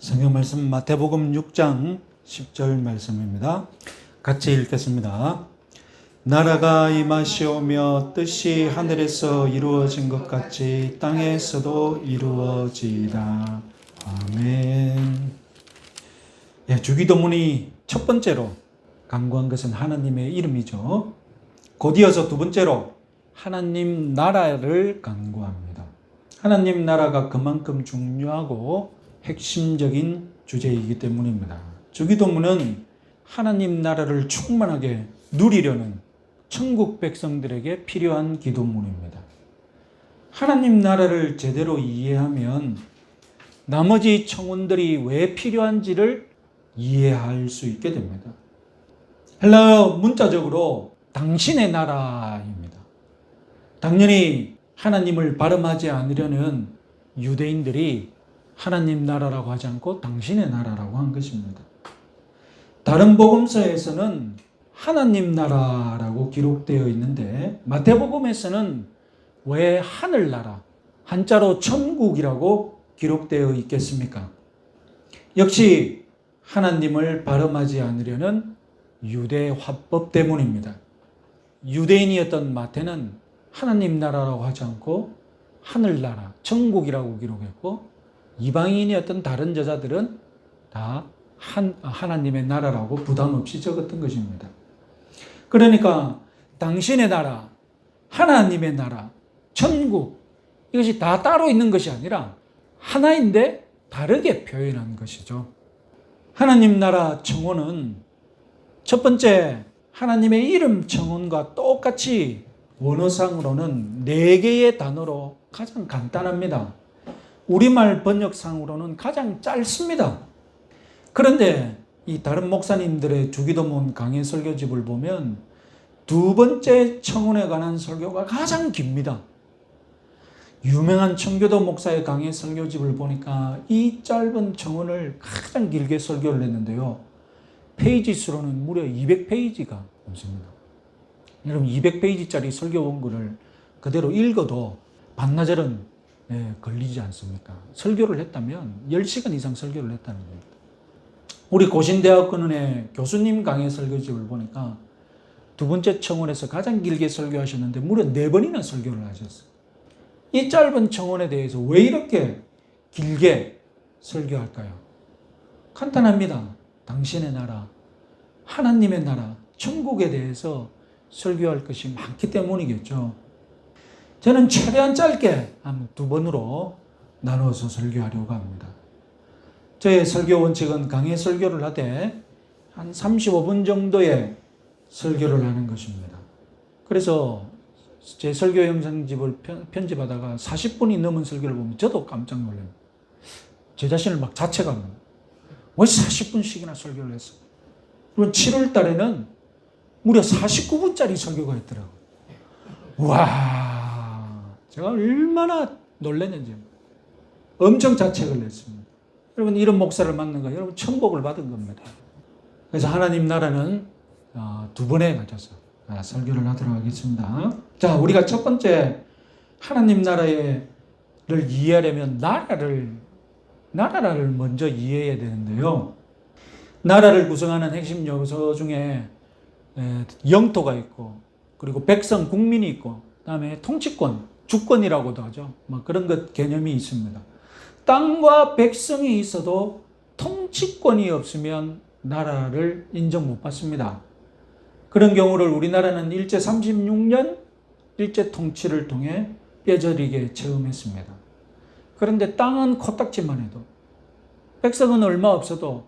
성경 말씀 마태복음 6장 10절 말씀입니다. 같이 읽겠습니다. 나라가 임하시오며 뜻이 하늘에서 이루어진 것 같이 땅에서도 이루어지이다. 아멘. 주기도문이 첫 번째로 간구한 것은 하나님의 이름이죠. 곧이어서 두 번째로 하나님 나라를 간구합니다. 하나님 나라가 그만큼 중요하고 핵심적인 주제이기 때문입니다. 주기도문은 하나님 나라를 충만하게 누리려는 천국 백성들에게 필요한 기도문입니다. 하나님 나라를 제대로 이해하면 나머지 청원들이 왜 필요한지를 이해할 수 있게 됩니다. 헬라어 문자적으로 당신의 나라입니다. 당연히 하나님을 발음하지 않으려는 유대인들이 하나님 나라라고 하지 않고 당신의 나라라고 한 것입니다. 다른 복음서에서는 하나님 나라라고 기록되어 있는데 마태복음에서는 왜 하늘나라, 한자로 천국이라고 기록되어 있겠습니까? 역시 하나님을 발음하지 않으려는 유대 화법 때문입니다. 유대인이었던 마태는 하나님 나라라고 하지 않고 하늘나라, 천국이라고 기록했고 이방인이었던 다른 저자들은 다 하나님의 나라라고 부담 없이 적었던 것입니다. 그러니까 당신의 나라, 하나님의 나라, 천국 이것이 다 따로 있는 것이 아니라 하나인데 다르게 표현한 것이죠. 하나님 나라 청혼은 첫 번째 하나님의 이름 청혼과 똑같이 원어상으로는 4개의 단어로 가장 간단합니다. 우리말 번역상으로는 가장 짧습니다. 그런데 이 다른 목사님들의 주기도문 강해 설교집을 보면 두 번째 청혼에 관한 설교가 가장 깁니다. 유명한 청교도 목사의 강해 설교집을 보니까 이 짧은 청혼을 가장 길게 설교를 했는데요. 페이지 수로는 무려 200페이지가 넘습니다. 여러분 200페이지짜리 설교 원고를 그대로 읽어도 반나절은 걸리지 않습니까? 설교를 했다면 10시간 이상 설교를 했다는 겁니다. 우리 고신대학원의 교수님 강의 설교집을 보니까 두 번째 청원에서 가장 길게 설교하셨는데 무려 4번이나 설교를 하셨어요. 이 짧은 청원에 대해서 왜 이렇게 길게 설교할까요? 간단합니다. 당신의 나라, 하나님의 나라, 천국에 대해서 설교할 것이 많기 때문이겠죠. 저는 최대한 짧게 한 2번으로 나눠서 설교하려고 합니다. 저의 설교 원칙은 강의 설교를 하되 한 35분 정도의 설교를 하는 것입니다. 그래서 제 설교 영상집을 편집하다가 40분이 넘은 설교를 보면 저도 깜짝 놀라요. 제 자신을 막 자책합니다. 왜 40분씩이나 설교를 했어? 그리고 7월 달에는 무려 49분짜리 설교가 있더라고요. 와, 제가 얼마나 놀랐는지 엄청 자책을 했습니다. 여러분 이런 목사를 만난 거 여러분 천복을 받은 겁니다. 그래서 하나님 나라는 2번에 가져서 설교를 하도록 하겠습니다. 자, 우리가 첫 번째 하나님 나라를 이해하려면 나라를 먼저 이해해야 되는데요. 나라를 구성하는 핵심 요소 중에 영토가 있고 그리고 백성, 국민이 있고 그다음에 통치권, 주권이라고도 하죠. 그런 것 개념이 있습니다. 땅과 백성이 있어도 통치권이 없으면 나라를 인정 못 받습니다. 그런 경우를 우리나라는 일제 36년 일제 통치를 통해 뼈저리게 체험했습니다. 그런데 땅은 코딱지만 해도 백성은 얼마 없어도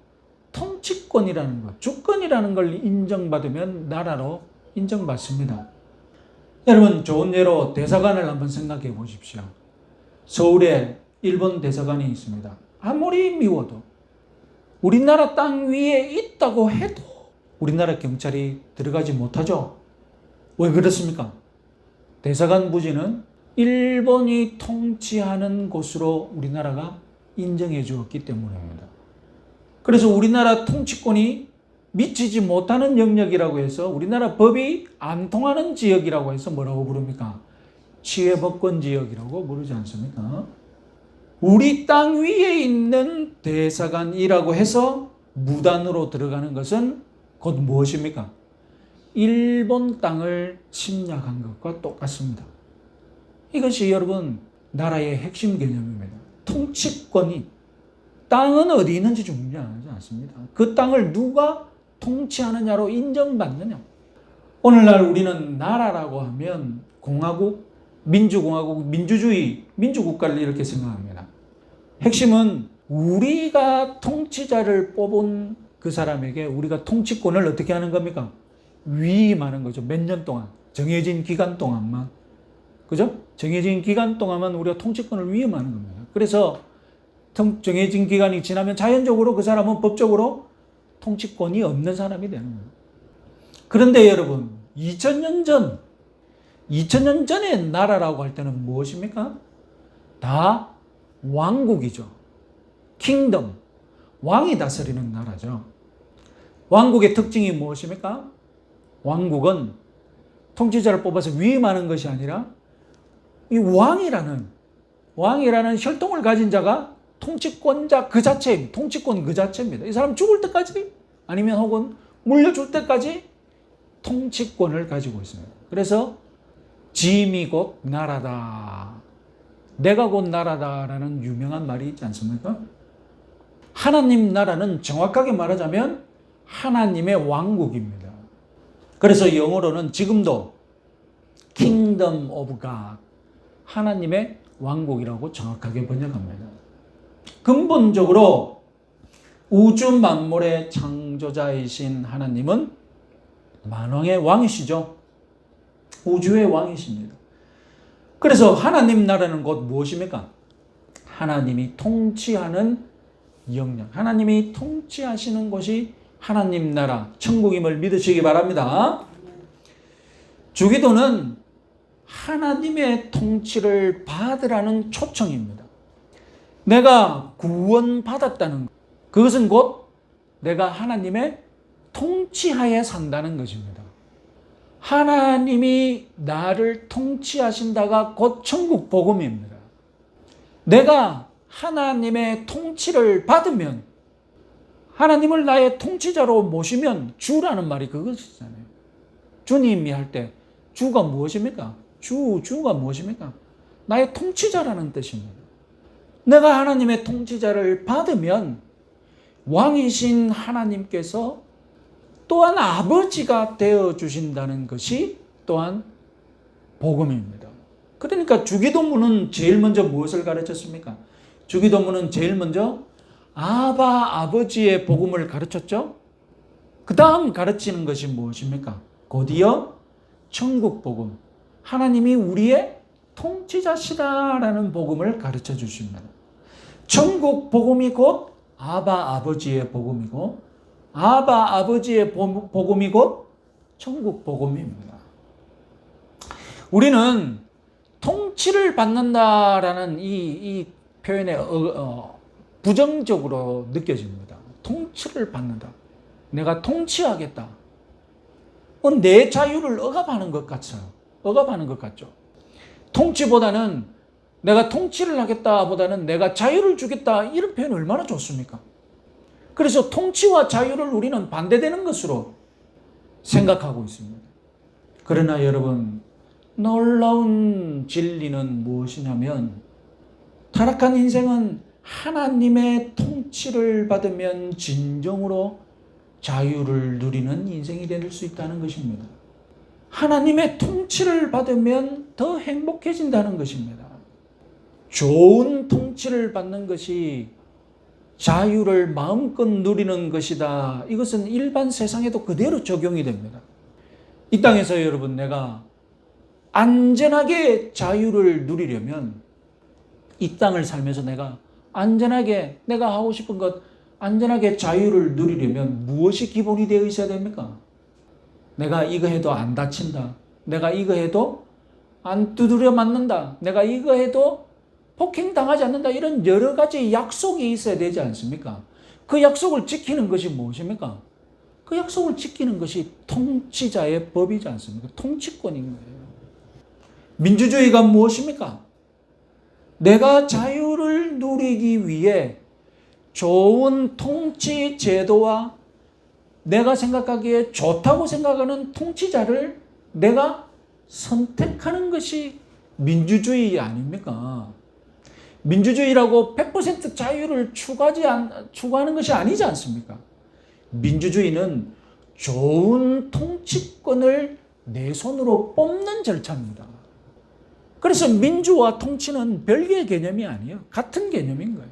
통치권이라는 것, 주권이라는 걸 인정받으면 나라로 인정받습니다. 여러분 좋은 예로 대사관을 한번 생각해 보십시오. 서울에 일본 대사관이 있습니다. 아무리 미워도 우리나라 땅 위에 있다고 해도 우리나라 경찰이 들어가지 못하죠. 왜 그렇습니까? 대사관 부지는 일본이 통치하는 곳으로 우리나라가 인정해 주었기 때문입니다. 그래서 우리나라 통치권이 미치지 못하는 영역이라고 해서 우리나라 법이 안 통하는 지역이라고 해서 뭐라고 부릅니까? 치외법권 지역이라고 부르지 않습니까? 우리 땅 위에 있는 대사관이라고 해서 무단으로 들어가는 것은 곧 무엇입니까? 일본 땅을 침략한 것과 똑같습니다. 이것이 여러분 나라의 핵심 개념입니다. 통치권이 땅은 어디 있는지 중요하지 않습니다. 그 땅을 누가 통치하느냐로 인정받느냐. 오늘날 우리는 나라라고 하면 공화국, 민주공화국, 민주주의, 민주국가를 이렇게 생각합니다. 핵심은 우리가 통치자를 뽑은 그 사람에게 우리가 통치권을 어떻게 하는 겁니까? 위임하는 거죠. 몇 년 동안. 정해진 기간 동안만. 그죠? 정해진 기간 동안만 우리가 통치권을 위임하는 겁니다. 그래서 정해진 기간이 지나면 자연적으로 그 사람은 법적으로 통치권이 없는 사람이 되는 거예요. 그런데 여러분, 2000년 전의 나라라고 할 때는 무엇입니까? 다 왕국이죠. 킹덤. 왕이 다스리는 나라죠. 왕국의 특징이 무엇입니까? 왕국은 통치자를 뽑아서 위임하는 것이 아니라 이 왕이라는 혈통을 가진 자가 통치권자 그 자체입니다. 통치권 그 자체입니다. 이 사람 죽을 때까지 아니면 혹은 물려줄 때까지 통치권을 가지고 있습니다. 그래서 짐이 곧 나라다. 내가 곧 나라다라는 유명한 말이 있지 않습니까? 하나님 나라는 정확하게 말하자면 하나님의 왕국입니다. 그래서 영어로는 지금도 Kingdom of God, 하나님의 왕국이라고 정확하게 번역합니다. 근본적으로 우주 만물의 창조자이신 하나님은 만왕의 왕이시죠. 우주의 왕이십니다. 그래서 하나님 나라는 곧 무엇입니까? 하나님이 통치하는 영역, 하나님이 통치하시는 것이 하나님 나라, 천국임을 믿으시기 바랍니다. 주기도는 하나님의 통치를 받으라는 초청입니다. 내가 구원받았다는 것, 그것은 곧 내가 하나님의 통치하에 산다는 것입니다. 하나님이 나를 통치하신다가 곧 천국 복음입니다. 내가 하나님의 통치를 받으면, 하나님을 나의 통치자로 모시면, 주라는 말이 그것이잖아요. 주님이 할 때 주가 무엇입니까? 주가 무엇입니까? 나의 통치자라는 뜻입니다. 내가 하나님의 통치자를 받으면 왕이신 하나님께서 또한 아버지가 되어주신다는 것이 또한 복음입니다. 그러니까 주기도문은 제일 먼저 무엇을 가르쳤습니까? 주기도문은 제일 먼저 아버지의 복음을 가르쳤죠. 그 다음 가르치는 것이 무엇입니까? 곧이어 천국 복음, 하나님이 우리의 통치자시다라는 복음을 가르쳐 주십니다. 천국 복음이 곧 아버지의 복음이고, 아버지의 복음이 곧 천국 복음입니다. 우리는 통치를 받는다라는 이 표현에 부정적으로 느껴집니다. 통치를 받는다. 내가 통치하겠다. 내 자유를 억압하는 것 같아요. 억압하는 것 같죠. 통치보다는 내가 통치를 하겠다 보다는 내가 자유를 주겠다, 이런 표현 얼마나 좋습니까? 그래서 통치와 자유를 우리는 반대되는 것으로 생각하고 있습니다. 그러나 여러분, 놀라운 진리는 무엇이냐면, 타락한 인생은 하나님의 통치를 받으면 진정으로 자유를 누리는 인생이 될 수 있다는 것입니다. 하나님의 통치를 받으면 더 행복해진다는 것입니다. 좋은 통치를 받는 것이 자유를 마음껏 누리는 것이다. 이것은 일반 세상에도 그대로 적용이 됩니다. 이 땅에서 여러분, 내가 안전하게 자유를 누리려면, 이 땅을 살면서 내가 안전하게 내가 하고 싶은 것 안전하게 자유를 누리려면 무엇이 기본이 되어 있어야 됩니까? 내가 이거 해도 안 다친다. 내가 이거 해도 안 두드려 맞는다. 내가 이거 해도 폭행당하지 않는다. 이런 여러 가지 약속이 있어야 되지 않습니까? 그 약속을 지키는 것이 무엇입니까? 그 약속을 지키는 것이 통치자의 법이지 않습니까? 통치권인 거예요. 민주주의가 무엇입니까? 내가 자유를 누리기 위해 좋은 통치 제도와 내가 생각하기에 좋다고 생각하는 통치자를 내가 선택하는 것이 민주주의 아닙니까? 민주주의라고 100% 자유를 추구하는 것이 아니지 않습니까? 민주주의는 좋은 통치권을 내 손으로 뽑는 절차입니다. 그래서 민주와 통치는 별개의 개념이 아니에요. 같은 개념인 거예요.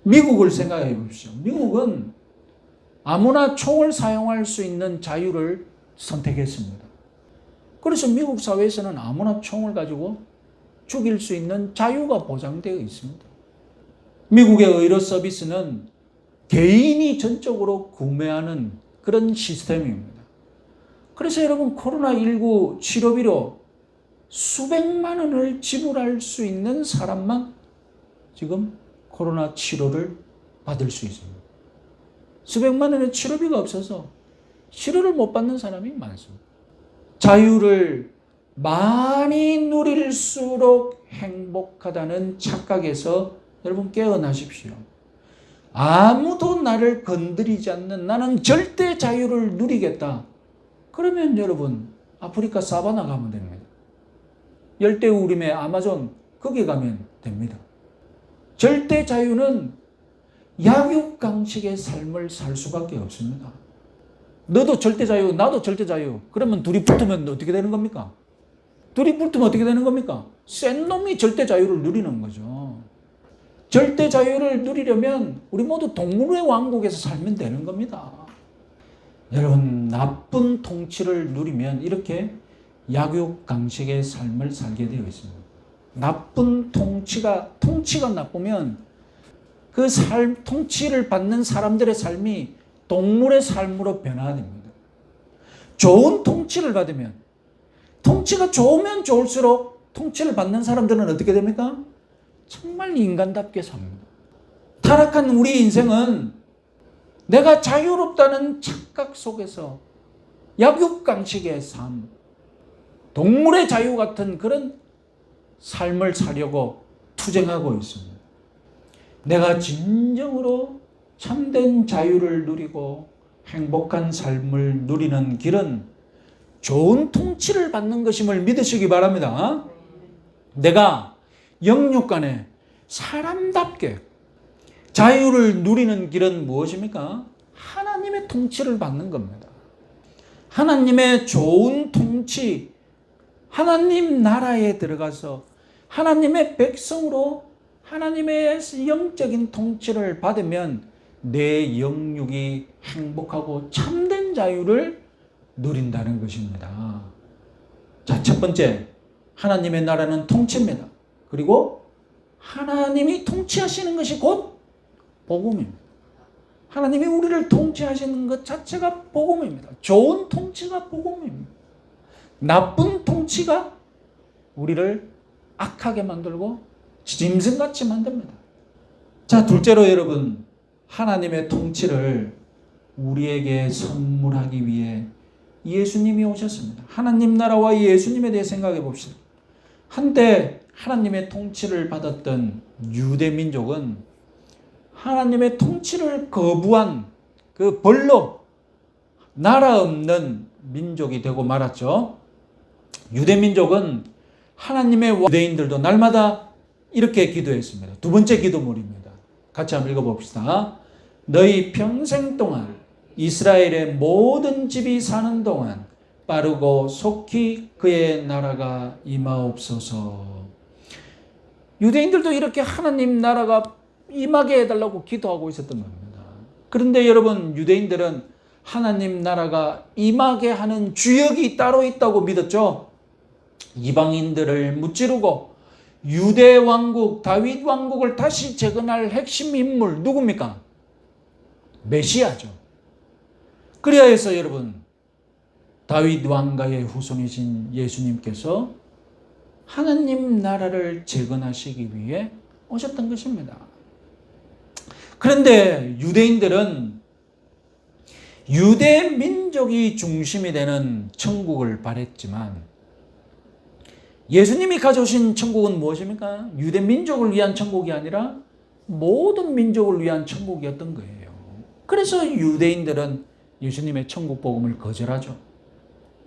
미국을 생각해 보십시오. 미국은 아무나 총을 사용할 수 있는 자유를 선택했습니다. 그래서 미국 사회에서는 아무나 총을 가지고 죽일 수 있는 자유가 보장되어 있습니다. 미국의 의료 서비스는 개인이 전적으로 구매하는 그런 시스템입니다. 그래서 여러분 코로나19 치료비로 수백만 원을 지불할 수 있는 사람만 지금 코로나 치료를 받을 수 있습니다. 수백만 원의 치료비가 없어서 치료를 못 받는 사람이 많습니다. 자유를 많이 누릴수록 행복하다는 착각에서 여러분 깨어나십시오. 아무도 나를 건드리지 않는 나는 절대 자유를 누리겠다. 그러면 여러분 아프리카 사바나 가면 됩니다. 열대우림의 아마존 거기 가면 됩니다. 절대 자유는 약육강식의 삶을 살 수밖에 없습니다. 너도 절대 자유, 나도 절대 자유. 그러면 둘이 붙으면 어떻게 되는 겁니까? 둘이 붙으면 어떻게 되는 겁니까? 센 놈이 절대 자유를 누리는 거죠. 절대 자유를 누리려면 우리 모두 동물의 왕국에서 살면 되는 겁니다. 여러분 나쁜 통치를 누리면 이렇게 약육강식의 삶을 살게 되어 있습니다. 나쁜 통치가 나쁘면 그 통치를 받는 사람들의 삶이 동물의 삶으로 변화됩니다. 좋은 통치를 받으면 통치가 좋으면 좋을수록 통치를 받는 사람들은 어떻게 됩니까? 정말 인간답게 삽니다. 타락한 우리 인생은 내가 자유롭다는 착각 속에서 약육강식의 삶, 동물의 자유 같은 그런 삶을 살려고 투쟁하고 있습니다. 내가 진정으로 참된 자유를 누리고 행복한 삶을 누리는 길은 좋은 통치를 받는 것임을 믿으시기 바랍니다. 내가 영육간에 사람답게 자유를 누리는 길은 무엇입니까? 하나님의 통치를 받는 겁니다. 하나님의 좋은 통치, 하나님 나라에 들어가서 하나님의 백성으로 하나님의 영적인 통치를 받으면 내 영육이 행복하고 참된 자유를 누린다는 것입니다. 자, 첫 번째, 하나님의 나라는 통치입니다. 그리고 하나님이 통치하시는 것이 곧 복음입니다. 하나님이 우리를 통치하시는 것 자체가 복음입니다. 좋은 통치가 복음입니다. 나쁜 통치가 우리를 악하게 만들고 짐승같이 만듭니다. 자, 둘째로 여러분, 하나님의 통치를 우리에게 선물하기 위해 예수님이 오셨습니다. 하나님 나라와 예수님에 대해 생각해 봅시다. 한때 하나님의 통치를 받았던 유대 민족은 하나님의 통치를 거부한 그 벌로 나라 없는 민족이 되고 말았죠. 유대 민족은 하나님의 유대인들도 날마다 이렇게 기도했습니다. 두 번째 기도문입니다. 같이 한번 읽어봅시다. 너희 평생 동안 이스라엘의 모든 집이 사는 동안 빠르고 속히 그의 나라가 임하옵소서. 유대인들도 이렇게 하나님 나라가 임하게 해달라고 기도하고 있었던 겁니다. 그런데 여러분, 유대인들은 하나님 나라가 임하게 하는 주역이 따로 있다고 믿었죠. 이방인들을 무찌르고 유대 왕국, 다윗 왕국을 다시 재건할 핵심 인물 누굽니까? 메시아죠. 그래야 해서 여러분, 다윗 왕가의 후손이신 예수님께서 하나님 나라를 재건하시기 위해 오셨던 것입니다. 그런데 유대인들은 유대 민족이 중심이 되는 천국을 바랬지만 예수님이 가져오신 천국은 무엇입니까? 유대 민족을 위한 천국이 아니라 모든 민족을 위한 천국이었던 거예요. 그래서 유대인들은 예수님의 천국 복음을 거절하죠.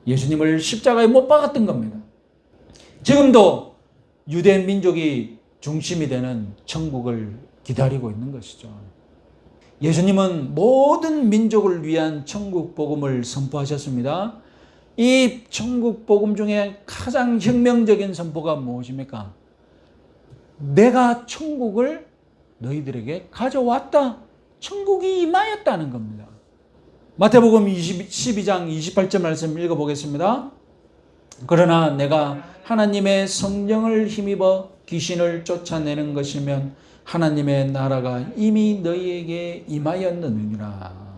예수님을 십자가에 못 박았던 겁니다. 지금도 유대 민족이 중심이 되는 천국을 기다리고 있는 것이죠. 예수님은 모든 민족을 위한 천국 복음을 선포하셨습니다. 이 천국 복음 중에 가장 혁명적인 선포가 무엇입니까? 내가 천국을 너희들에게 가져왔다. 천국이 임하였다는 겁니다. 마태복음 12장 28절 말씀 읽어보겠습니다. 그러나 내가 하나님의 성령을 힘입어 귀신을 쫓아내는 것이면 하나님의 나라가 이미 너희에게 임하였느니라.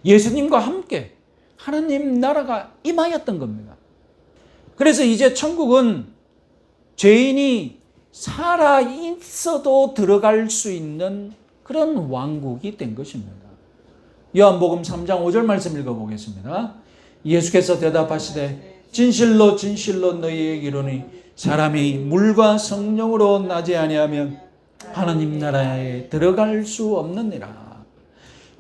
예수님과 함께 하나님 나라가 임하였던 겁니다. 그래서 이제 천국은 죄인이 살아 있어도 들어갈 수 있는 그런 왕국이 된 것입니다. 요한복음 3장 5절 말씀 읽어보겠습니다. 예수께서 대답하시되 진실로 진실로 너희에게 이르노니 사람이 물과 성령으로 나지 아니하면 하나님 나라에 들어갈 수 없느니라.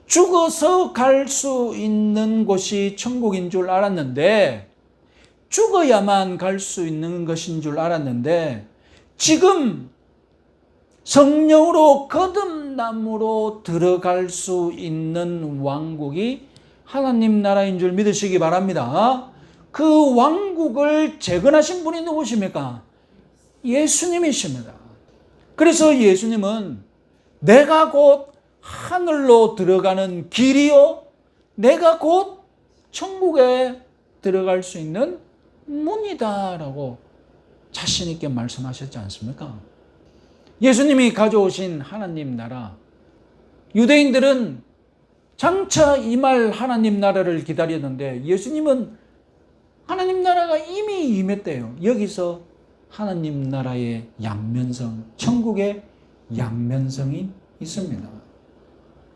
죽어서 갈 수 있는 곳이 천국인 줄 알았는데, 죽어야만 갈 수 있는 것인 줄 알았는데, 지금 성령으로 거듭남으로 들어갈 수 있는 왕국이 하나님 나라인 줄 믿으시기 바랍니다. 그 왕국을 재건하신 분이 누구십니까? 예수님이십니다. 그래서 예수님은 내가 곧 하늘로 들어가는 길이요, 내가 곧 천국에 들어갈 수 있는 문이다라고 자신 있게 말씀하셨지 않습니까? 예수님이 가져오신 하나님 나라, 유대인들은 장차 임할 하나님 나라를 기다렸는데 예수님은 하나님 나라가 이미 임했대요. 여기서 하나님 나라의 양면성, 천국의 양면성이 있습니다.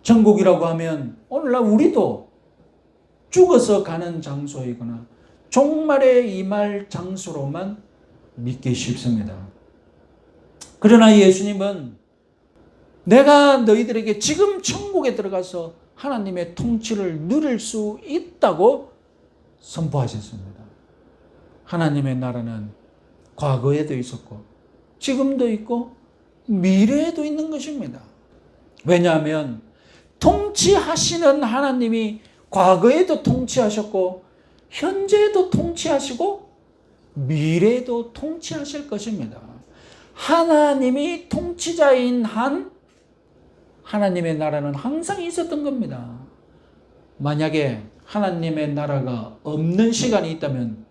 천국이라고 하면 오늘날 우리도 죽어서 가는 장소이거나 종말에 임할 장소로만 믿기 쉽습니다. 그러나 예수님은 내가 너희들에게 지금 천국에 들어가서 하나님의 통치를 누릴 수 있다고 선포하셨습니다. 하나님의 나라는 과거에도 있었고 지금도 있고 미래에도 있는 것입니다. 왜냐하면 통치하시는 하나님이 과거에도 통치하셨고 현재에도 통치하시고 미래에도 통치하실 것입니다. 하나님이 통치자인 한 하나님의 나라는 항상 있었던 겁니다. 만약에 하나님의 나라가 없는 시간이 있다면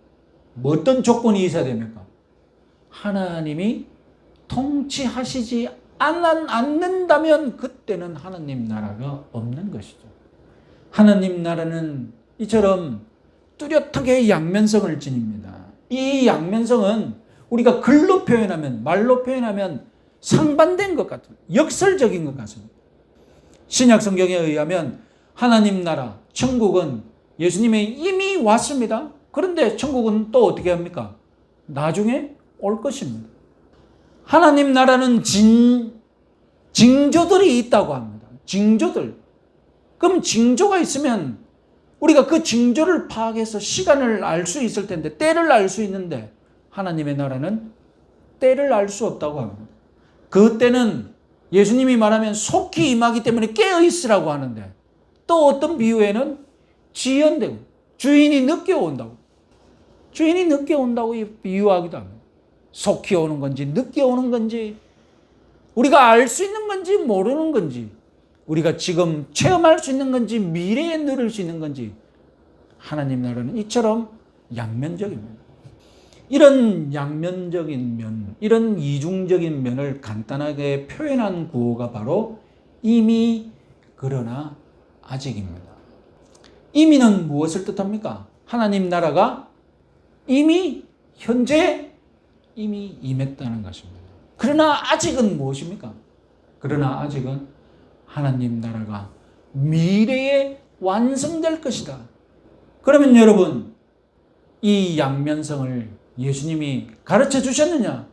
어떤 조건이 있어야 됩니까? 하나님이 통치하시지 않는다면 그때는 하나님 나라가 없는 것이죠. 하나님 나라는 이처럼 뚜렷하게 양면성을 지닙니다. 이 양면성은 우리가 글로 표현하면, 말로 표현하면 상반된 것 같아요. 역설적인 것 같습니다. 신약 성경에 의하면 하나님 나라, 천국은 예수님이 이미 왔습니다. 그런데 천국은 또 어떻게 합니까? 나중에 올 것입니다. 하나님 나라는 징조들이 있다고 합니다. 징조들. 그럼 징조가 있으면 우리가 그 징조를 파악해서 시간을 알 수 있을 텐데, 때를 알 수 있는데 하나님의 나라는 때를 알 수 없다고 합니다. 그 때는 예수님이 말하면 속히 임하기 때문에 깨어있으라고 하는데, 또 어떤 비유에는 지연되고 주인이 늦게 온다고, 주인이 늦게 온다고 비유하기도 합니다. 속히 오는 건지 늦게 오는 건지, 우리가 알 수 있는 건지 모르는 건지, 우리가 지금 체험할 수 있는 건지 미래에 누릴 수 있는 건지, 하나님 나라는 이처럼 양면적입니다. 이런 양면적인 면, 이런 이중적인 면을 간단하게 표현한 구호가 바로 이미 그러나 아직입니다. 이미는 무엇을 뜻합니까? 하나님 나라가 이미 현재 이미 임했다는 것입니다. 그러나 아직은 무엇입니까? 그러나 아직은 하나님 나라가 미래에 완성될 것이다. 그러면 여러분, 이 양면성을 예수님이 가르쳐 주셨느냐?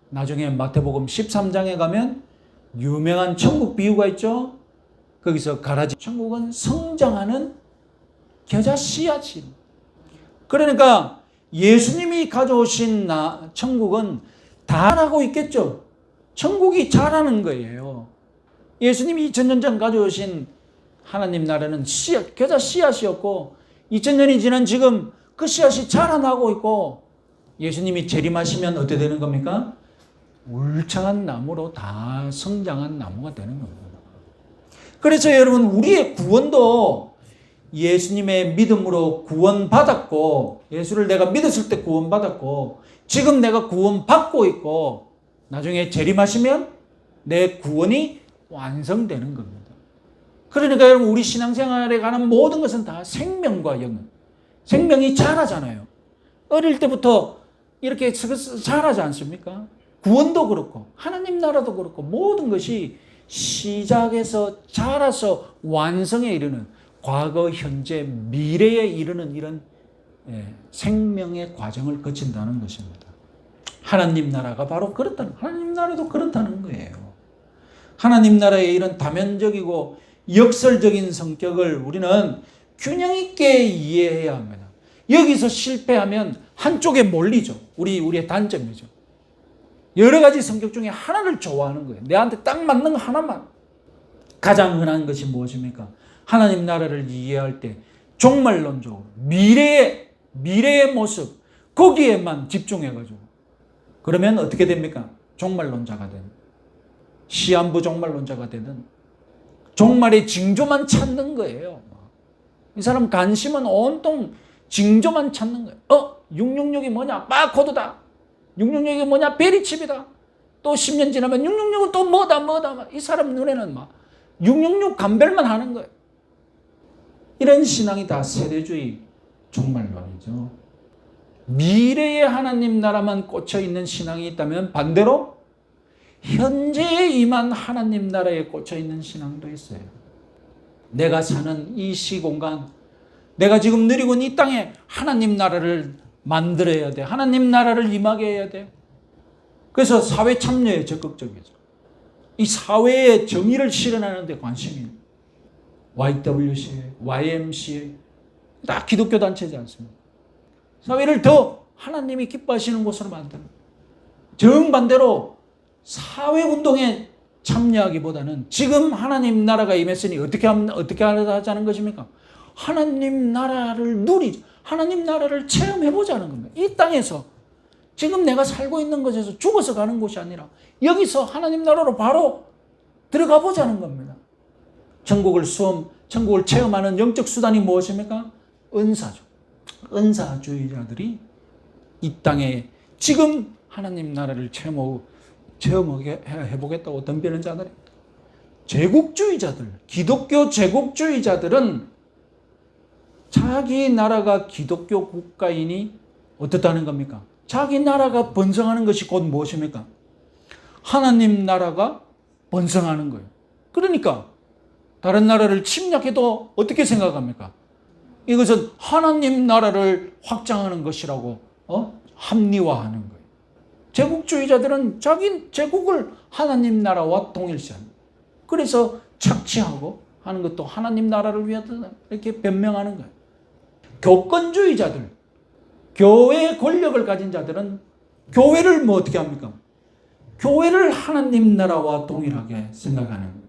나중에 마태복음 13장에 가면 유명한 천국 비유가 있죠. 거기서 가라지 천국은 성장하는 겨자 씨앗이. 그러니까 예수님이 가져오신 천국은 다 자라고 있겠죠. 천국이 자라는 거예요. 예수님이 2000년 전 가져오신 하나님 나라는 씨앗, 겨자 씨앗이었고 2000년이 지난 지금 그 씨앗이 자라나고 있고 예수님이 재림하시면 어떻게 되는 겁니까? 울창한 나무로 다 성장한 나무가 되는 겁니다. 그래서 여러분 우리의 구원도 예수님의 믿음으로 구원받았고 예수를 내가 믿었을 때 구원받았고 지금 내가 구원받고 있고 나중에 재림하시면 내 구원이 완성되는 겁니다. 그러니까 여러분 우리 신앙생활에 관한 모든 것은 다 생명과 영혼. 생명이 자라잖아요. 어릴 때부터 이렇게 자라지 않습니까? 구원도 그렇고 하나님 나라도 그렇고 모든 것이 시작에서 자라서 완성에 이르는 과거, 현재, 미래에 이르는 이런 생명의 과정을 거친다는 것입니다. 하나님 나라가 바로 그렇다는, 하나님 나라도 그렇다는 거예요. 하나님 나라의 이런 다면적이고 역설적인 성격을 우리는 균형 있게 이해해야 합니다. 여기서 실패하면 한쪽에 몰리죠. 우리의 단점이죠. 여러 가지 성격 중에 하나를 좋아하는 거예요. 내한테 딱 맞는 거 하나만. 가장 흔한 것이 무엇입니까? 하나님 나라를 이해할 때 종말론적으로 미래의 모습 거기에만 집중해가지고 그러면 어떻게 됩니까? 종말론자가 되는, 시한부 종말론자가 되든 종말의 징조만 찾는 거예요. 이 사람 관심은 온통 징조만 찾는 거예요. 666이 뭐냐? 바코드다. 666이 뭐냐? 베리칩이다. 또 10년 지나면 666은 또 뭐다. 이 사람 눈에는 막 666 감별만 하는 거예요. 이런 신앙이 다 세대주의 종말론이죠. 미래의 하나님 나라만 꽂혀 있는 신앙이 있다면 반대로 현재에 임한 하나님 나라에 꽂혀 있는 신앙도 있어요. 내가 사는 이 시공간, 내가 지금 누리고 있는 이 땅에 하나님 나라를 만들어야 돼. 하나님 나라를 임하게 해야 돼. 그래서 사회 참여에 적극적이죠. 이 사회의 정의를 실현하는 데 관심이 YWCA, YMCA 다 기독교 단체지 않습니까? 사회를 더 하나님이 기뻐하시는 곳으로 만드는, 정반대로 사회운동에 참여하기보다는 지금 하나님 나라가 임했으니 어떻게 하자는 것입니까? 하나님 나라를 하나님 나라를 체험해보자는 겁니다. 이 땅에서 지금 내가 살고 있는 곳에서 죽어서 가는 곳이 아니라 여기서 하나님 나라로 바로 들어가 보자는 겁니다. 천국을 체험하는 영적 수단이 무엇입니까? 은사죠. 은사주의자들이 이 땅에 지금 하나님 나라를 체험해보겠다고 덤비는 자들입니다. 제국주의자들, 기독교 제국주의자들은 자기 나라가 기독교 국가이니 어떻다는 겁니까? 자기 나라가 번성하는 것이 곧 무엇입니까? 하나님 나라가 번성하는 거예요. 그러니까 다른 나라를 침략해도 어떻게 생각합니까? 이것은 하나님 나라를 확장하는 것이라고 합리화하는 거예요. 제국주의자들은 자기 제국을 하나님 나라와 동일시합니다. 그래서 착취하고 하는 것도 하나님 나라를 위하다 이렇게 변명하는 거예요. 교권주의자들, 교회의 권력을 가진 자들은 교회를 어떻게 합니까? 교회를 하나님 나라와 동일하게 생각하는 거예요.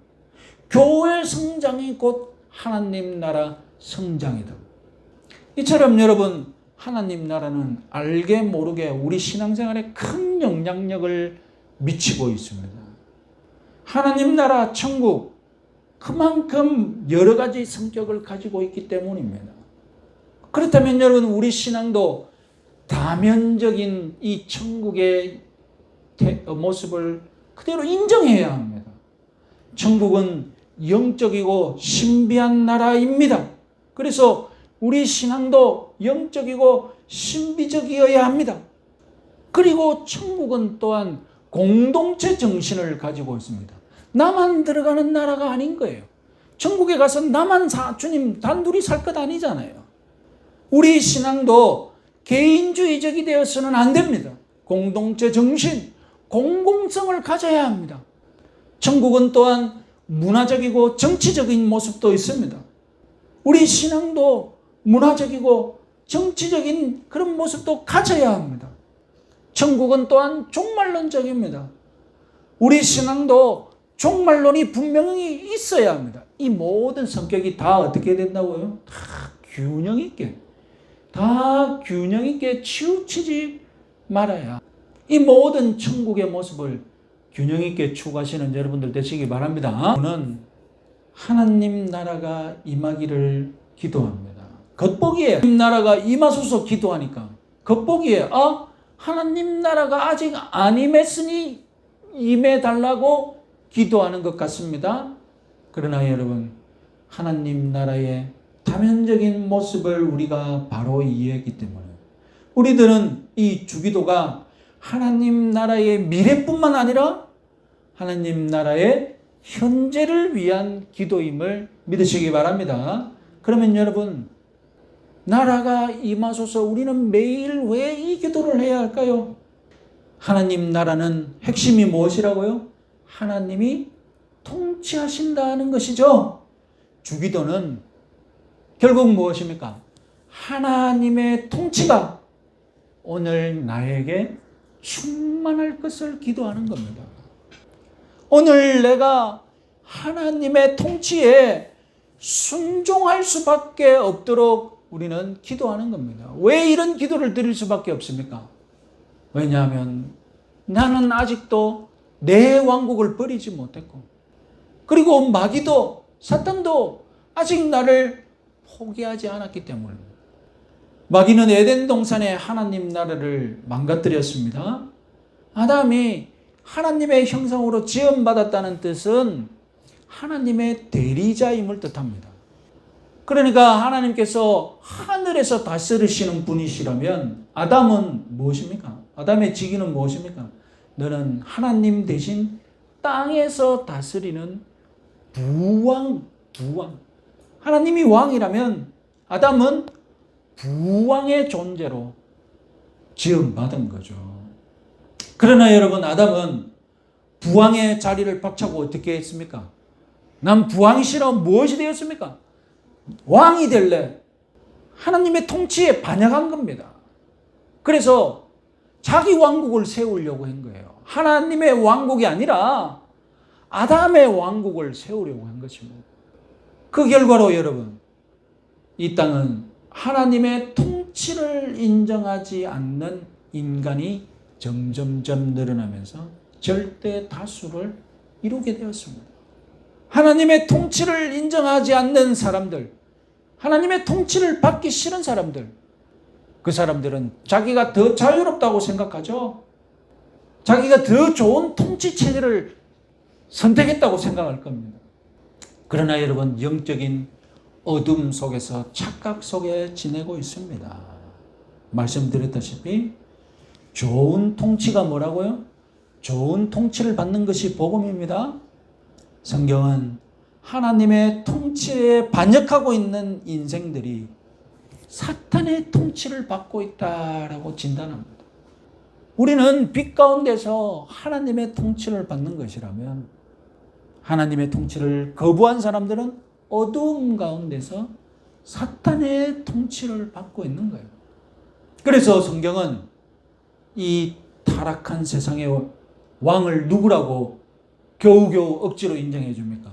교회 성장이 곧 하나님 나라 성장이다. 이처럼 여러분, 하나님 나라는 알게 모르게 우리 신앙생활에 큰 영향력을 미치고 있습니다. 하나님 나라 천국, 그만큼 여러 가지 성격을 가지고 있기 때문입니다. 그렇다면 여러분, 우리 신앙도 다면적인 이 천국의 모습을 그대로 인정해야 합니다. 천국은 영적이고 신비한 나라입니다. 그래서 우리 신앙도 영적이고 신비적이어야 합니다. 그리고 천국은 또한 공동체 정신을 가지고 있습니다. 나만 들어가는 나라가 아닌 거예요. 천국에 가서 주님 단둘이 살 것 아니잖아요. 우리 신앙도 개인주의적이 되어서는 안 됩니다. 공동체 정신, 공공성을 가져야 합니다. 천국은 또한 문화적이고 정치적인 모습도 있습니다. 우리 신앙도 문화적이고 정치적인 그런 모습도 가져야 합니다. 천국은 또한 종말론적입니다. 우리 신앙도 종말론이 분명히 있어야 합니다. 이 모든 성격이 다 어떻게 된다고요? 다 균형 있게 치우치지 말아야 이 모든 천국의 모습을 균형 있게 추구하시는 여러분들 되시기 바랍니다. 저는 하나님 나라가 임하기를 기도합니다. 겉보기에 하나님 나라가 임하소서 기도하니까 겉보기에 하나님 나라가 아직 안 임했으니 임해달라고 기도하는 것 같습니다. 그러나 여러분, 하나님 나라의 다면적인 모습을 우리가 바로 이해했기 때문에 우리들은 이 주기도가 하나님 나라의 미래뿐만 아니라 하나님 나라의 현재를 위한 기도임을 믿으시기 바랍니다. 그러면 여러분, 나라가 임하소서 우리는 매일 왜 이 기도를 해야 할까요? 하나님 나라는 핵심이 무엇이라고요? 하나님이 통치하신다는 것이죠. 주기도는 결국 무엇입니까? 하나님의 통치가 오늘 나에게 충만할 것을 기도하는 겁니다. 오늘 내가 하나님의 통치에 순종할 수밖에 없도록 우리는 기도하는 겁니다. 왜 이런 기도를 드릴 수밖에 없습니까? 왜냐하면 나는 아직도 내 왕국을 버리지 못했고, 그리고 마귀도 사탄도 아직 나를 포기하지 않았기 때문입니다. 마귀는 에덴 동산에 하나님 나라를 망가뜨렸습니다. 아담이 하나님의 형상으로 지음받았다는 뜻은 하나님의 대리자임을 뜻합니다. 그러니까 하나님께서 하늘에서 다스리시는 분이시라면 아담은 무엇입니까? 아담의 직위는 무엇입니까? 너는 하나님 대신 땅에서 다스리는 부왕. 하나님이 왕이라면 아담은 부왕의 존재로 지음받은 거죠. 그러나 여러분, 아담은 부왕의 자리를 박차고 어떻게 했습니까? 난 부왕이 싫어. 무엇이 되었습니까? 왕이 될래. 하나님의 통치에 반역한 겁니다. 그래서 자기 왕국을 세우려고 한 거예요. 하나님의 왕국이 아니라 아담의 왕국을 세우려고 한 것입니다. 그 결과로 여러분, 이 땅은 하나님의 통치를 인정하지 않는 인간이 점점점 늘어나면서 절대 다수를 이루게 되었습니다. 하나님의 통치를 인정하지 않는 사람들, 하나님의 통치를 받기 싫은 사람들, 그 사람들은 자기가 더 자유롭다고 생각하죠. 자기가 더 좋은 통치 체제를 선택했다고 생각할 겁니다. 그러나 여러분, 영적인 어둠 속에서 착각 속에 지내고 있습니다. 말씀드렸다시피 좋은 통치가 뭐라고요? 좋은 통치를 받는 것이 복음입니다. 성경은 하나님의 통치에 반역하고 있는 인생들이 사탄의 통치를 받고 있다라고 진단합니다. 우리는 빛 가운데서 하나님의 통치를 받는 것이라면 하나님의 통치를 거부한 사람들은 어두움 가운데서 사탄의 통치를 받고 있는 거예요. 그래서 성경은 이 타락한 세상의 왕을 누구라고 겨우겨우 억지로 인정해 줍니까?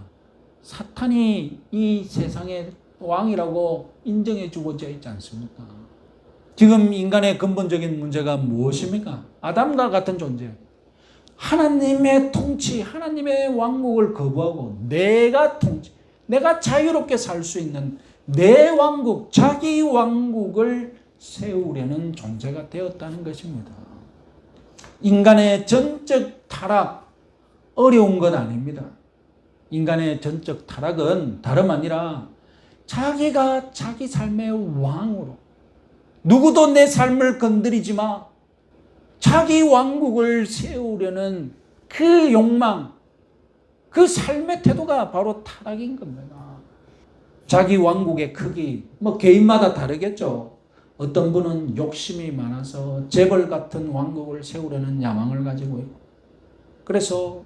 사탄이 이 세상의 왕이라고 인정해 주고자 있지 않습니까? 지금 인간의 근본적인 문제가 무엇입니까? 아담과 같은 존재. 하나님의 통치, 하나님의 왕국을 거부하고 내가 통치, 내가 자유롭게 살 수 있는 내 왕국, 자기 왕국을 세우려는 존재가 되었다는 것입니다. 인간의 전적 타락, 어려운 것 아닙니다. 인간의 전적 타락은 다름 아니라 자기가 자기 삶의 왕으로, 누구도 내 삶을 건드리지 마, 자기 왕국을 세우려는 그 욕망, 그 삶의 태도가 바로 타락인 겁니다. 자기 왕국의 크기, 개인마다 다르겠죠. 어떤 분은 욕심이 많아서 재벌 같은 왕국을 세우려는 야망을 가지고 있고, 그래서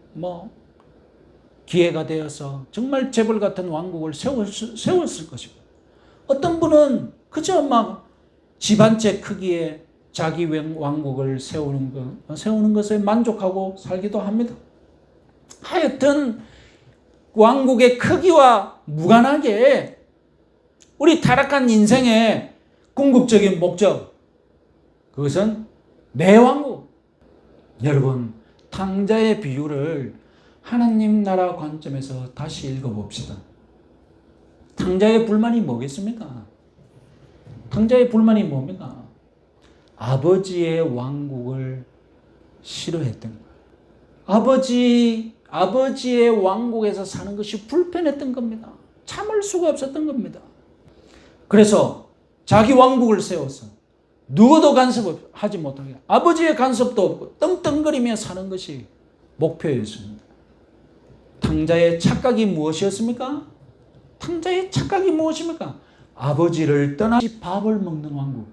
기회가 되어서 정말 재벌 같은 왕국을 세웠을 것이고, 어떤 분은 그저 집 한 채 크기의 자기 왕국을 세우는 것에 만족하고 살기도 합니다. 하여튼 왕국의 크기와 무관하게 우리 타락한 인생의 궁극적인 목적, 그것은 내 왕국. 여러분, 탕자의 비유를 하나님 나라 관점에서 다시 읽어봅시다. 탕자의 불만이 뭐겠습니까? 탕자의 불만이 뭡니까? 아버지의 왕국을 싫어했던 거예요. 아버지의 왕국에서 사는 것이 불편했던 겁니다. 참을 수가 없었던 겁니다. 그래서 자기 왕국을 세워서 누구도 간섭하지 못하게, 아버지의 간섭도 없고 떵떵거리며 사는 것이 목표였습니다. 탕자의 착각이 무엇이었습니까? 탕자의 착각이 무엇입니까? 아버지를 떠나 밥을 먹는 왕국.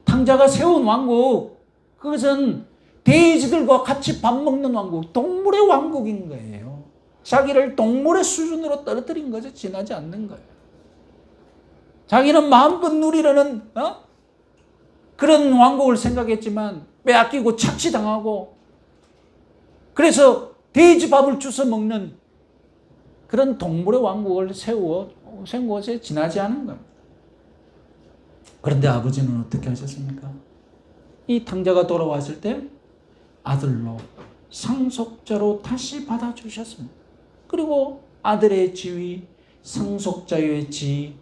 탕자가 세운 왕국, 그것은 돼지들과 같이 밥 먹는 왕국, 동물의 왕국인 거예요. 자기를 동물의 수준으로 떨어뜨린 거죠. 지나지 않는 거예요. 자기는 마음껏 누리려는 그런 왕국을 생각했지만 빼앗기고 착취당하고, 그래서 돼지 밥을 주워 먹는 그런 동물의 왕국을 세운 것에 지나지 않은 겁니다. 그런데 아버지는 어떻게 하셨습니까? 이 탕자가 돌아왔을 때 아들로, 상속자로 다시 받아주셨습니다. 그리고 아들의 지위, 상속자의 지위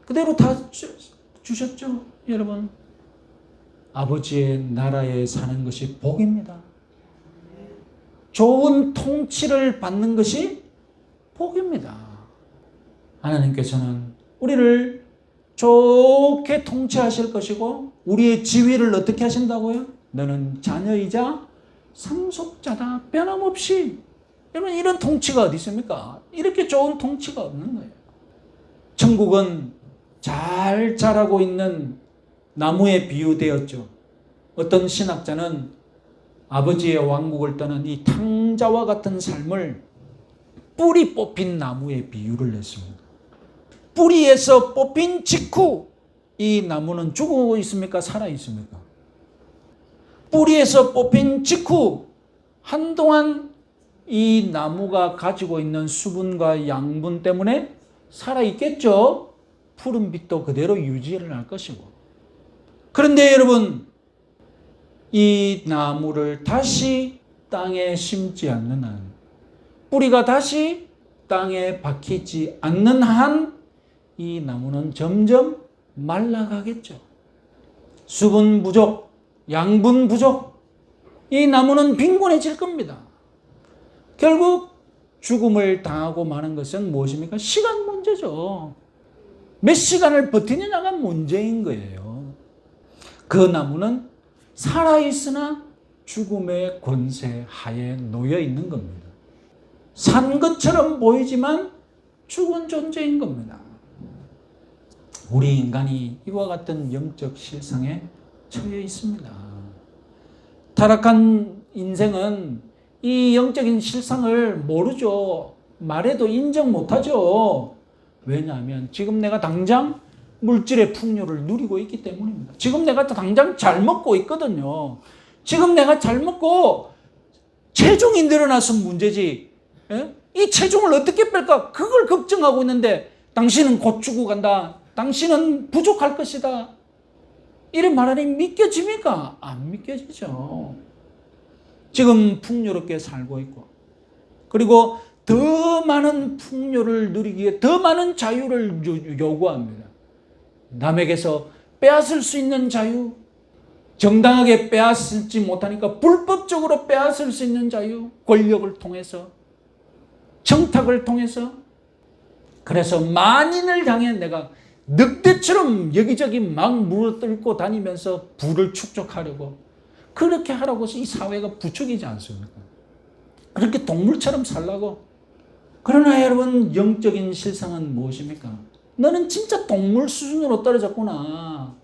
그대로 다 주셨죠. 여러분, 아버지의 나라에 사는 것이 복입니다. 좋은 통치를 받는 것이 복입니다. 하나님께서는 우리를 좋게 통치하실 것이고, 우리의 지위를 어떻게 하신다고요? 너는 자녀이자 상속자다. 변함없이. 여러분, 이런 통치가 어디 있습니까? 이렇게 좋은 통치가 없는 거예요. 천국은 잘 자라고 있는 나무에 비유되었죠. 어떤 신학자는 아버지의 왕국을 떠난 이 탕자와 같은 삶을 뿌리 뽑힌 나무에 비유를 했습니다. 뿌리에서 뽑힌 직후 이 나무는 죽어 있습니까? 살아 있습니까? 뿌리에서 뽑힌 직후 한동안 이 나무가 가지고 있는 수분과 양분 때문에 살아 있겠죠. 푸른 빛도 그대로 유지를 할 것이고. 그런데 여러분, 이 나무를 다시 땅에 심지 않는 한, 뿌리가 다시 땅에 박히지 않는 한, 이 나무는 점점 말라가겠죠. 수분 부족, 양분 부족, 이 나무는 빈곤해질 겁니다. 결국 죽음을 당하고 마는 것은 무엇입니까? 시간 문제죠. 몇 시간을 버티느냐가 문제인 거예요. 그 나무는 살아있으나 죽음의 권세 하에 놓여 있는 겁니다. 산 것처럼 보이지만 죽은 존재인 겁니다. 우리 인간이 이와 같은 영적 실상에 처해 있습니다. 타락한 인생은 이 영적인 실상을 모르죠. 말해도 인정 못하죠. 왜냐하면 지금 내가 당장 물질의 풍요를 누리고 있기 때문입니다. 지금 내가 당장 잘 먹고 있거든요. 지금 내가 잘 먹고 체중이 늘어나서 문제지. 예? 이 체중을 어떻게 뺄까? 그걸 걱정하고 있는데 당신은 곧 죽고 간다. 당신은 부족할 것이다. 이런 말하니 믿겨집니까? 안 믿겨지죠. 지금 풍요롭게 살고 있고, 그리고 더 많은 풍요를 누리기 위해 더 많은 자유를 요구합니다. 남에게서 빼앗을 수 있는 자유, 정당하게 빼앗지 못하니까 불법적으로 빼앗을 수 있는 자유, 권력을 통해서, 청탁을 통해서. 그래서 만인을 향해 내가 늑대처럼 여기저기 막 물어뜯고 다니면서 부를 축적하려고, 그렇게 하라고 해서 이 사회가 부추기지 않습니까? 그렇게 동물처럼 살라고. 그러나 여러분, 영적인 실상은 무엇입니까? 너는 진짜 동물 수준으로 떨어졌구나.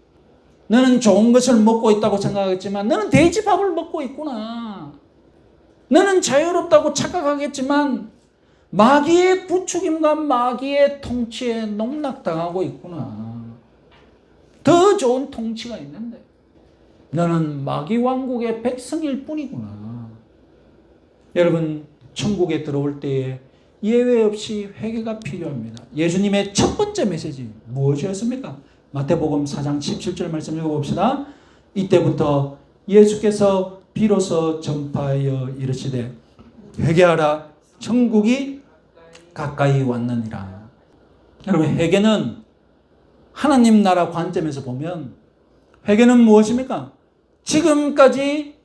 너는 좋은 것을 먹고 있다고 생각하겠지만 너는 돼지밥을 먹고 있구나. 너는 자유롭다고 착각하겠지만 마귀의 부추김과 마귀의 통치에 농락당하고 있구나. 더 좋은 통치가 있는데 너는 마귀 왕국의 백성일 뿐이구나. 여러분, 천국에 들어올 때에 예외 없이 회개가 필요합니다. 예수님의 첫 번째 메시지 무엇이었습니까? 마태복음 4장 17절 말씀 읽어봅시다. 이때부터 예수께서 비로소 전파하여 이르시되 회개하라, 천국이 가까이 왔느니라. 여러분, 회개는 하나님 나라 관점에서 보면 회개는 무엇입니까? 지금까지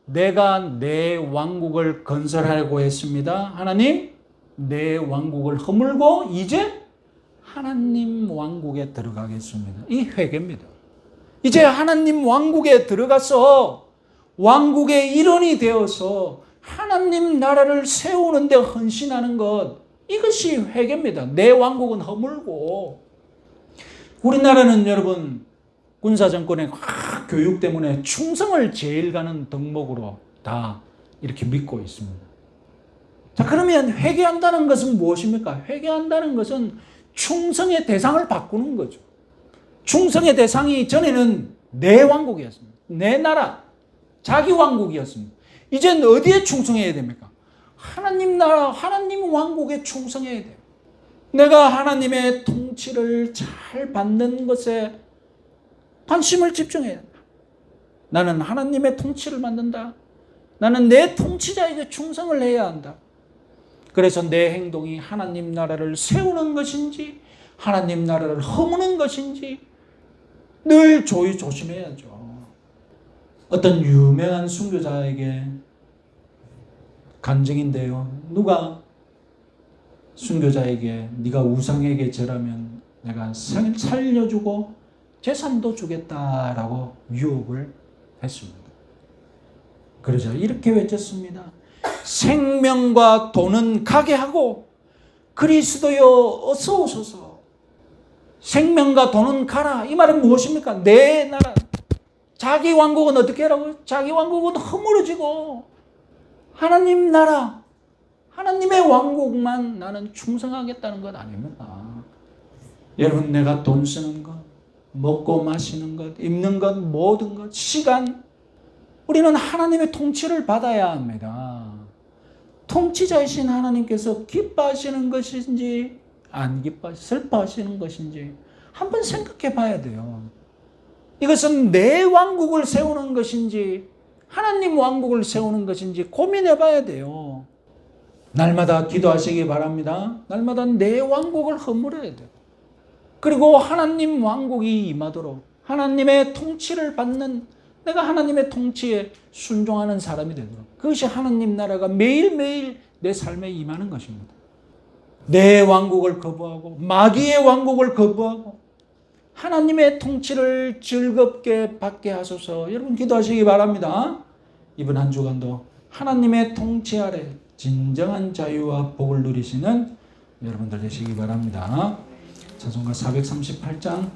내가 내 왕국을 건설하려고 했습니다. 하나님, 내 왕국을 허물고 이제 하나님 왕국에 들어가겠습니다. 이 회개입니다. 이제 하나님 왕국에 들어가서 왕국의 일원이 되어서 하나님 나라를 세우는 데 헌신하는 것, 이것이 회개입니다. 내 왕국은 허물고. 우리나라는 여러분, 군사정권의 교육 때문에 충성을 제일 가는 덕목으로 다 이렇게 믿고 있습니다. 자, 그러면 회개한다는 것은 무엇입니까? 회개한다는 것은 충성의 대상을 바꾸는 거죠. 충성의 대상이 전에는 내 왕국이었습니다. 내 나라, 자기 왕국이었습니다. 이제는 어디에 충성해야 됩니까? 하나님 나라, 하나님 왕국에 충성해야 돼요. 내가 하나님의 통치를 잘 받는 것에 관심을 집중해야 된다. 나는 하나님의 통치를 받는다. 나는 내 통치자에게 충성을 해야 한다. 그래서 내 행동이 하나님 나라를 세우는 것인지 하나님 나라를 허무는 것인지 늘 조심해야죠. 어떤 유명한 순교자에게 간증인데요. 누가 순교자에게 네가 우상에게 절하면 내가 살려주고 재산도 주겠다라고 유혹을 했습니다. 그러자 이렇게 외쳤습니다. 생명과 돈은 가게 하고 그리스도여 어서 오소서. 생명과 돈은 가라. 이 말은 무엇입니까? 내 나라, 자기 왕국은 어떻게 하라고요? 자기 왕국은 허물어지고 하나님 나라, 하나님의 왕국만 나는 충성하겠다는 것 아닙니다. 여러분, 내가 돈 쓰는 것, 먹고 마시는 것, 입는 것, 모든 것, 시간, 우리는 하나님의 통치를 받아야 합니다. 통치자이신 하나님께서 기뻐하시는 것인지 안 슬퍼하시는 것인지 한번 생각해 봐야 돼요. 이것은 내 왕국을 세우는 것인지 하나님 왕국을 세우는 것인지 고민해 봐야 돼요. 날마다 기도하시기 바랍니다. 날마다 내 왕국을 허물어야 돼요. 그리고 하나님 왕국이 임하도록 하나님의 통치를 받는, 내가 하나님의 통치에 순종하는 사람이 되도록, 그것이 하나님 나라가 매일매일 내 삶에 임하는 것입니다. 내 왕국을 거부하고 마귀의 왕국을 거부하고 하나님의 통치를 즐겁게 받게 하소서. 여러분 기도하시기 바랍니다. 이번 한 주간도 하나님의 통치 아래 진정한 자유와 복을 누리시는 여러분들 되시기 바랍니다. 찬송가 438장